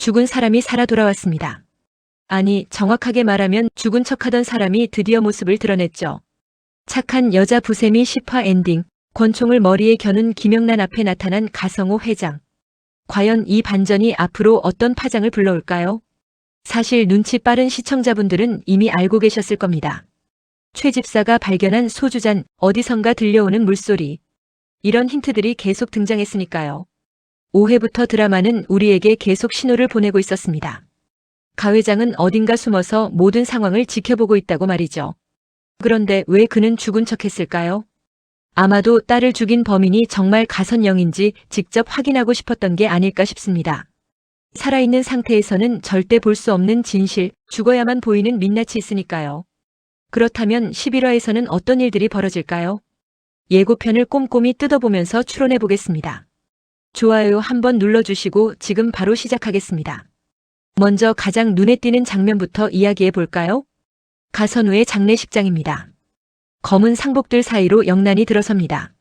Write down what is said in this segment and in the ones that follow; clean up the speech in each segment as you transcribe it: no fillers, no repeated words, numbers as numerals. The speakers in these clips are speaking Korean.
죽은 사람이 살아 돌아왔습니다. 아니, 정확하게 말하면 죽은 척하던 사람이 드디어 모습을 드러냈죠. 착한 여자 부세미 10화 엔딩, 권총을 머리에 겨눈 김영란 앞에 나타난 가성호 회장. 과연 이 반전이 앞으로 어떤 파장을 불러올까요? 사실 눈치 빠른 시청자분들은 이미 알고 계셨을 겁니다. 최 집사가 발견한 소주잔, 어디선가 들려오는 물소리. 이런 힌트들이 계속 등장했으니까요. 5회부터 드라마는 우리에게 계속 신호를 보내고 있었습니다. 가 회장은 어딘가 숨어서 모든 상황을 지켜보고 있다고 말이죠. 그런데 왜 그는 죽은 척했을까요? 아마도 딸을 죽인 범인이 정말 가선영인지 직접 확인하고 싶었던 게 아닐까 싶습니다. 살아있는 상태에서는 절대 볼 수 없는 진실, 죽어야만 보이는 민낯이 있으니까요. 그렇다면 11화에서는 어떤 일들이 벌어질까요? 예고편을 꼼꼼히 뜯어보면서 추론해 보겠습니다. 좋아요 한번 눌러주시고 지금 바로 시작하겠습니다. 먼저 가장 눈에 띄는 장면부터 이야기해 볼까요? 가선우의 장례식장입니다. 검은 상복들 사이로 영란이 들어섭니다.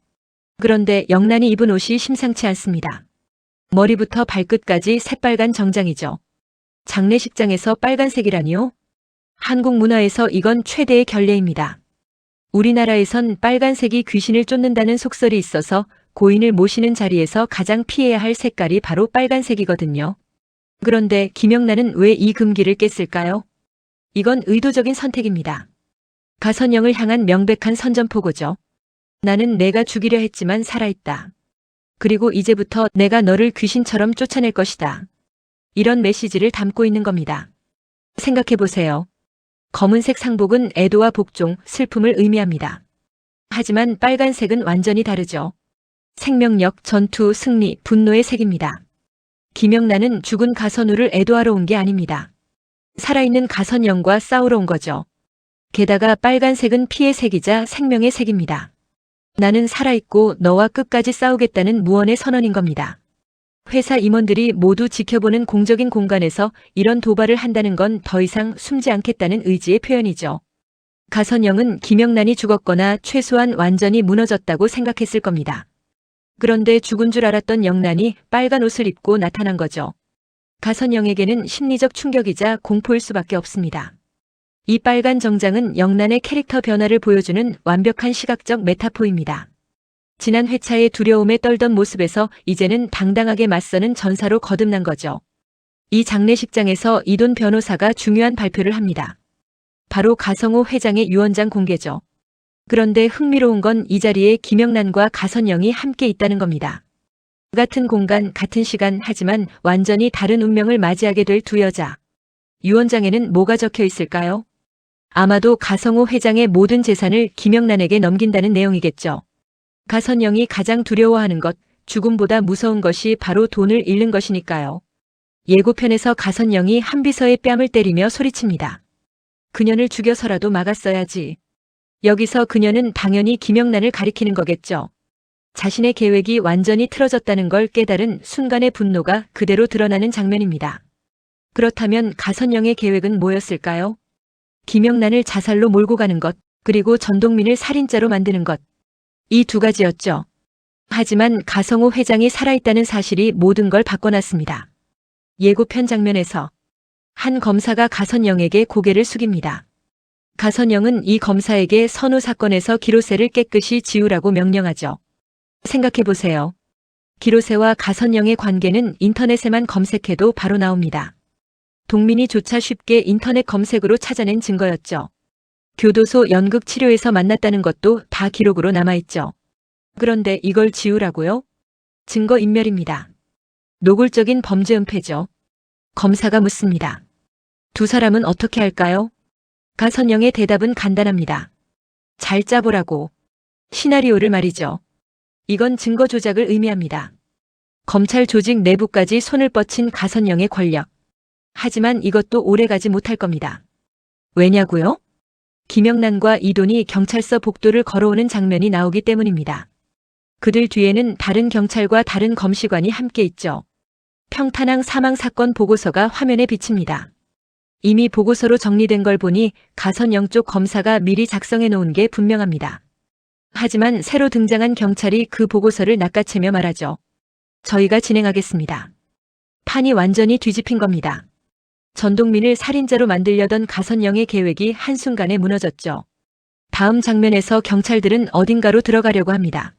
그런데 영란이 입은 옷이 심상치 않습니다. 머리부터 발끝까지 새빨간 정장이죠. 장례식장에서 빨간색이라니요? 한국 문화에서 이건 최대의 결례입니다. 우리나라에선 빨간색이 귀신을 쫓는다는 속설이 있어서 고인을 모시는 자리에서 가장 피해야 할 색깔이 바로 빨간색이거든요. 그런데 김영란은 왜 이 금기를 깼을까요? 이건 의도적인 선택입니다. 가선영을 향한 명백한 선전포고죠. 나는 내가 죽이려 했지만 살아있다. 그리고 이제부터 내가 너를 귀신처럼 쫓아낼 것이다. 이런 메시지를 담고 있는 겁니다. 생각해보세요. 검은색 상복은 애도와 복종, 슬픔을 의미합니다. 하지만 빨간색은 완전히 다르죠. 생명력, 전투, 승리, 분노의 색입니다. 김영란은 죽은 가선우를 애도하러 온 게 아닙니다. 살아있는 가선영과 싸우러 온 거죠. 게다가 빨간색은 피의 색이자 생명의 색입니다. 나는 살아있고 너와 끝까지 싸우겠다는 무언의 선언인 겁니다. 회사 임원들이 모두 지켜보는 공적인 공간에서 이런 도발을 한다는 건 더 이상 숨지 않겠다는 의지의 표현이죠. 가선영은 김영란이 죽었거나 최소한 완전히 무너졌다고 생각했을 겁니다. 그런데 죽은 줄 알았던 영란이 빨간 옷을 입고 나타난 거죠. 가선영에게는 심리적 충격이자 공포일 수밖에 없습니다. 이 빨간 정장은 영란의 캐릭터 변화를 보여주는 완벽한 시각적 메타포입니다. 지난 회차의 두려움에 떨던 모습에서 이제는 당당하게 맞서는 전사로 거듭난 거죠. 이 장례식장에서 이돈 변호사가 중요한 발표를 합니다. 바로 가성호 회장의 유언장 공개죠. 그런데 흥미로운 건 이 자리에 김영란과 가선영이 함께 있다는 겁니다. 같은 공간, 같은 시간, 하지만 완전히 다른 운명을 맞이하게 될 두 여자. 유언장에는 뭐가 적혀 있을까요? 아마도 가성호 회장의 모든 재산을 김영란에게 넘긴다는 내용이겠죠. 가선영이 가장 두려워하는 것, 죽음보다 무서운 것이 바로 돈을 잃는 것이니까요. 예고편에서 가선영이 한비서의 뺨을 때리며 소리칩니다. 그년을 죽여서라도 막았어야지. 여기서 그녀는 당연히 김영란을 가리키는 거겠죠. 자신의 계획이 완전히 틀어졌다는 걸 깨달은 순간의 분노가 그대로 드러나는 장면입니다. 그렇다면 가선영의 계획은 뭐였을까요? 김영란을 자살로 몰고 가는 것, 그리고 전동민을 살인자로 만드는 것. 이 두 가지였죠. 하지만 가성호 회장이 살아있다는 사실이 모든 걸 바꿔놨습니다. 예고편 장면에서 한 검사가 가선영에게 고개를 숙입니다. 가선영은 이 검사에게 선우 사건에서 기로세를 깨끗이 지우라고 명령하죠. 생각해보세요. 기로세와 가선영의 관계는 인터넷에만 검색해도 바로 나옵니다. 동민이조차 쉽게 인터넷 검색으로 찾아낸 증거였죠. 교도소 연극 치료에서 만났다는 것도 다 기록으로 남아있죠. 그런데 이걸 지우라고요? 증거인멸입니다. 노골적인 범죄 은폐죠. 검사가 묻습니다. 두 사람은 어떻게 할까요? 가선영의 대답은 간단합니다. 잘 짜보라고. 시나리오를 말이죠. 이건 증거 조작을 의미합니다. 검찰 조직 내부까지 손을 뻗친 가선영의 권력. 하지만 이것도 오래가지 못할 겁니다. 왜냐고요? 김영란과 이돈이 경찰서 복도를 걸어오는 장면이 나오기 때문입니다. 그들 뒤에는 다른 경찰과 다른 검시관이 함께 있죠. 평탄항 사망 사건 보고서가 화면에 비칩니다. 이미 보고서로 정리된 걸 보니 가선영 쪽 검사가 미리 작성해 놓은 게 분명합니다. 하지만 새로 등장한 경찰이 그 보고서를 낚아채며 말하죠. 저희가 진행하겠습니다. 판이 완전히 뒤집힌 겁니다. 전동민을 살인자로 만들려던 가선영의 계획이 한순간에 무너졌죠. 다음 장면에서 경찰들은 어딘가로 들어가려고 합니다.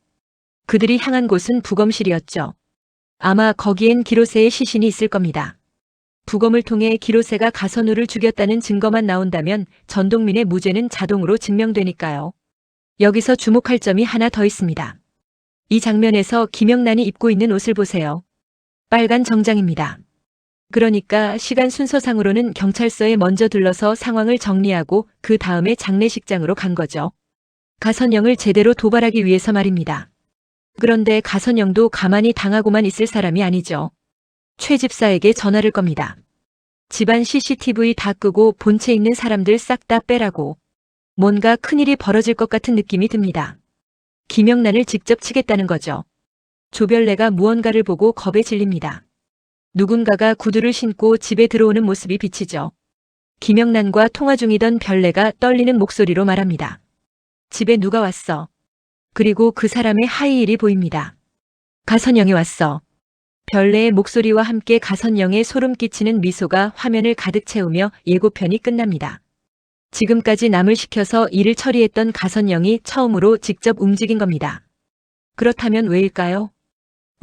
그들이 향한 곳은 부검실이었죠. 아마 거기엔 기로세의 시신이 있을 겁니다. 부검을 통해 기로세가 가선우를 죽였다는 증거만 나온다면 전동민의 무죄는 자동으로 증명되니까요. 여기서 주목할 점이 하나 더 있습니다. 이 장면에서 김영란이 입고 있는 옷을 보세요. 빨간 정장입니다. 그러니까 시간 순서상으로는 경찰서에 먼저 들러서 상황을 정리하고 그 다음에 장례식장으로 간 거죠. 가선영을 제대로 도발하기 위해서 말입니다. 그런데 가선영도 가만히 당하고만 있을 사람이 아니죠. 최 집사에게 전화를 겁니다. 집안 CCTV 다 끄고 본체 있는 사람들 싹 다 빼라고. 뭔가 큰일이 벌어질 것 같은 느낌이 듭니다. 김영란을 직접 치겠다는 거죠. 조별래가 무언가를 보고 겁에 질립니다. 누군가가 구두를 신고 집에 들어오는 모습이 비치죠. 김영란과 통화 중이던 별래가 떨리는 목소리로 말합니다. 집에 누가 왔어? 그리고 그 사람의 하이힐이 보입니다. 가선영이 왔어. 별래의 목소리와 함께 가선영의 소름 끼치는 미소가 화면을 가득 채우며 예고편이 끝납니다. 지금까지 남을 시켜서 일을 처리했던 가선영이 처음으로 직접 움직인 겁니다. 그렇다면 왜일까요?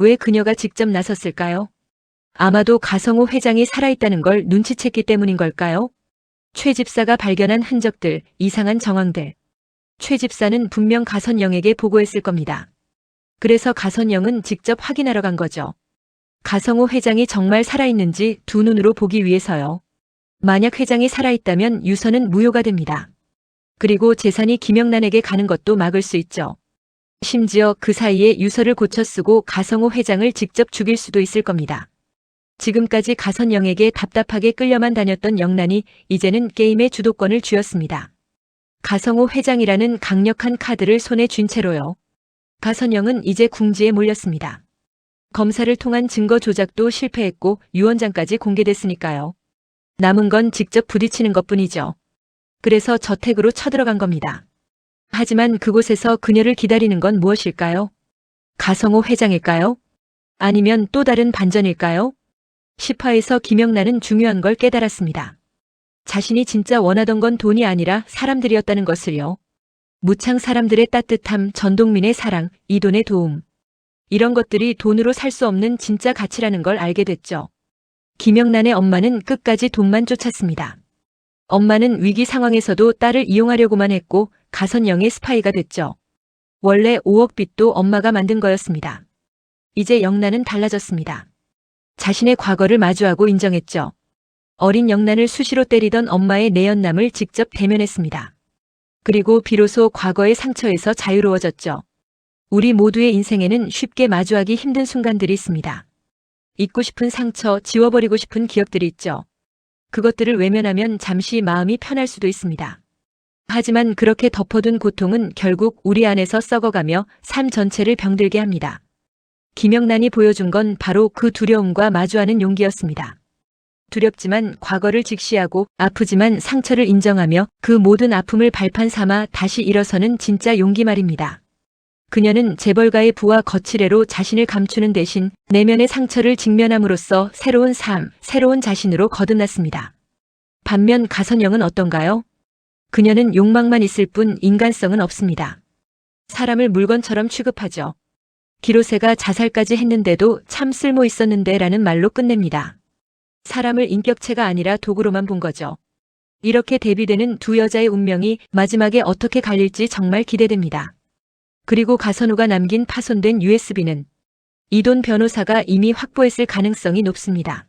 왜 그녀가 직접 나섰을까요? 아마도 가성호 회장이 살아있다는 걸 눈치챘기 때문인 걸까요? 최 집사가 발견한 흔적들, 이상한 정황들. 최 집사는 분명 가선영에게 보고했을 겁니다. 그래서 가선영은 직접 확인하러 간 거죠. 가성호 회장이 정말 살아있는지 두 눈으로 보기 위해서요. 만약 회장이 살아있다면 유서는 무효가 됩니다. 그리고 재산이 김영란에게 가는 것도 막을 수 있죠. 심지어 그 사이에 유서를 고쳐 쓰고 가성호 회장을 직접 죽일 수도 있을 겁니다. 지금까지 가선영에게 답답하게 끌려만 다녔던 영란이 이제는 게임의 주도권을 쥐었습니다. 가성호 회장이라는 강력한 카드를 손에 쥔 채로요. 가선영은 이제 궁지에 몰렸습니다. 검사를 통한 증거 조작도 실패했고 유언장까지 공개됐으니까요. 남은 건 직접 부딪히는 것뿐이죠. 그래서 저택으로 쳐들어간 겁니다. 하지만 그곳에서 그녀를 기다리는 건 무엇일까요? 가성호 회장일까요? 아니면 또 다른 반전일까요? 10화에서 김영란은 중요한 걸 깨달았습니다. 자신이 진짜 원하던 건 돈이 아니라 사람들이었다는 것을요. 무창 사람들의 따뜻함, 전동민의 사랑, 이돈의 도움. 이런 것들이 돈으로 살 수 없는 진짜 가치라는 걸 알게 됐죠. 김영란의 엄마는 끝까지 돈만 쫓았습니다. 엄마는 위기 상황에서도 딸을 이용하려고만 했고 가선영의 스파이가 됐죠. 원래 5억 빚도 엄마가 만든 거였습니다. 이제 영란은 달라졌습니다. 자신의 과거를 마주하고 인정했죠. 어린 영란을 수시로 때리던 엄마의 내연남을 직접 대면했습니다. 그리고 비로소 과거의 상처에서 자유로워졌죠. 우리 모두의 인생에는 쉽게 마주하기 힘든 순간들이 있습니다. 잊고 싶은 상처, 지워버리고 싶은 기억들이 있죠. 그것들을 외면하면 잠시 마음이 편할 수도 있습니다. 하지만 그렇게 덮어둔 고통은 결국 우리 안에서 썩어가며 삶 전체를 병들게 합니다. 김영란이 보여준 건 바로 그 두려움과 마주하는 용기였습니다. 두렵지만 과거를 직시하고 아프지만 상처를 인정하며 그 모든 아픔을 발판 삼아 다시 일어서는 진짜 용기 말입니다. 그녀는 재벌가의 부와 거칠애로 자신을 감추는 대신 내면의 상처를 직면함으로써 새로운 삶, 새로운 자신으로 거듭났습니다. 반면 가선영은 어떤가요? 그녀는 욕망만 있을 뿐 인간성은 없습니다. 사람을 물건처럼 취급하죠. 기로세가 자살까지 했는데도 참 쓸모 있었는데 라는 말로 끝냅니다. 사람을 인격체가 아니라 도구로만 본 거죠. 이렇게 대비되는 두 여자의 운명이 마지막에 어떻게 갈릴지 정말 기대됩니다. 그리고 가선우가 남긴 파손된 USB는 이돈 변호사가 이미 확보했을 가능성이 높습니다.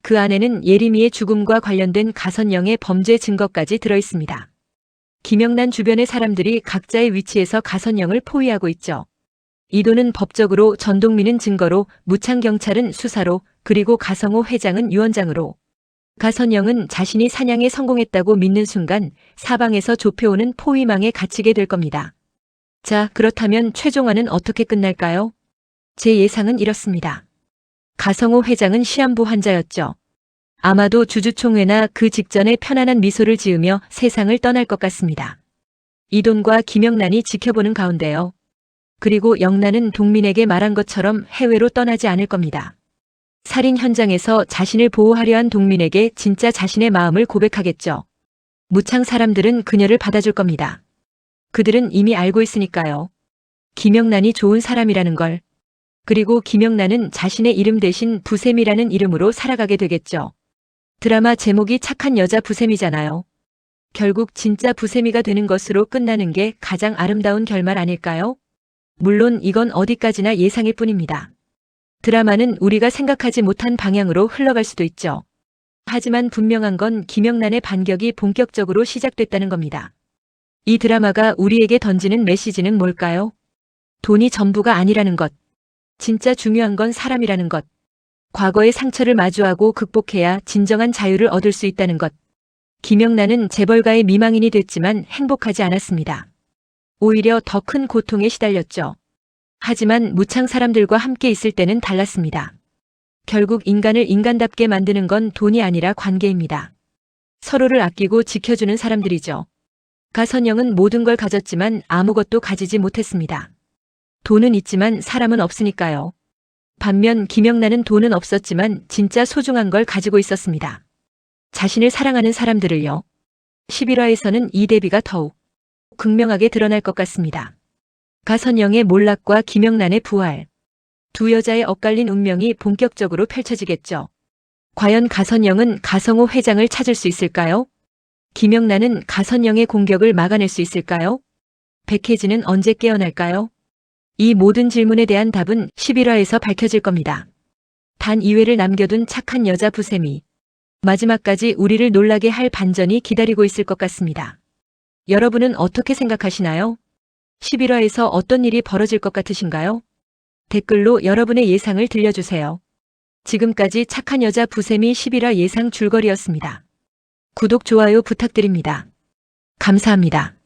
그 안에는 예림이의 죽음과 관련된 가선영의 범죄 증거까지 들어있습니다. 김영란 주변의 사람들이 각자의 위치에서 가선영을 포위하고 있죠. 이돈은 법적으로, 전동민은 증거로, 무창경찰은 수사로, 그리고 가성호 회장은 유언장으로. 가선영은 자신이 사냥에 성공했다고 믿는 순간 사방에서 좁혀오는 포위망에 갇히게 될 겁니다. 자, 그렇다면 최종화는 어떻게 끝날까요? 제 예상은 이렇습니다. 가성호 회장은 시한부 환자였죠. 아마도 주주총회나 그 직전에 편안한 미소를 지으며 세상을 떠날 것 같습니다. 이돈과 김영란이 지켜보는 가운데요. 그리고 영란은 동민에게 말한 것처럼 해외로 떠나지 않을 겁니다. 살인 현장에서 자신을 보호하려 한 동민에게 진짜 자신의 마음을 고백하겠죠. 무창 사람들은 그녀를 받아줄 겁니다. 그들은 이미 알고 있으니까요. 김영란이 좋은 사람이라는 걸. 그리고 김영란은 자신의 이름 대신 부샘이라는 이름으로 살아가게 되겠죠. 드라마 제목이 착한 여자 부샘이잖아요. 결국 진짜 부샘이가 되는 것으로 끝나는 게 가장 아름다운 결말 아닐까요? 물론 이건 어디까지나 예상일 뿐입니다. 드라마는 우리가 생각하지 못한 방향으로 흘러갈 수도 있죠. 하지만 분명한 건 김영란의 반격이 본격적으로 시작됐다는 겁니다. 이 드라마가 우리에게 던지는 메시지는 뭘까요? 돈이 전부가 아니라는 것. 진짜 중요한 건 사람이라는 것. 과거의 상처를 마주하고 극복해야 진정한 자유를 얻을 수 있다는 것. 김영란은 재벌가의 미망인이 됐지만 행복하지 않았습니다. 오히려 더 큰 고통에 시달렸죠. 하지만 무창 사람들과 함께 있을 때는 달랐습니다. 결국 인간을 인간답게 만드는 건 돈이 아니라 관계입니다. 서로를 아끼고 지켜주는 사람들이죠. 가선영은 모든 걸 가졌지만 아무것도 가지지 못했습니다. 돈은 있지만 사람은 없으니까요. 반면 김영란은 돈은 없었지만 진짜 소중한 걸 가지고 있었습니다. 자신을 사랑하는 사람들을요. 11화에서는 이 대비가 더욱 극명하게 드러날 것 같습니다. 가선영의 몰락과 김영란의 부활. 두 여자의 엇갈린 운명이 본격적으로 펼쳐지겠죠. 과연 가선영은 가성호 회장을 찾을 수 있을까요? 김영란은 가선영의 공격을 막아낼 수 있을까요? 백혜진은 언제 깨어날까요? 이 모든 질문에 대한 답은 11화에서 밝혀질 겁니다. 단 2회를 남겨둔 착한 여자 부샘이 마지막까지 우리를 놀라게 할 반전이 기다리고 있을 것 같습니다. 여러분은 어떻게 생각하시나요? 11화에서 어떤 일이 벌어질 것 같으신가요? 댓글로 여러분의 예상을 들려주세요. 지금까지 착한 여자 부샘이 11화 예상 줄거리였습니다. 구독, 좋아요 부탁드립니다. 감사합니다.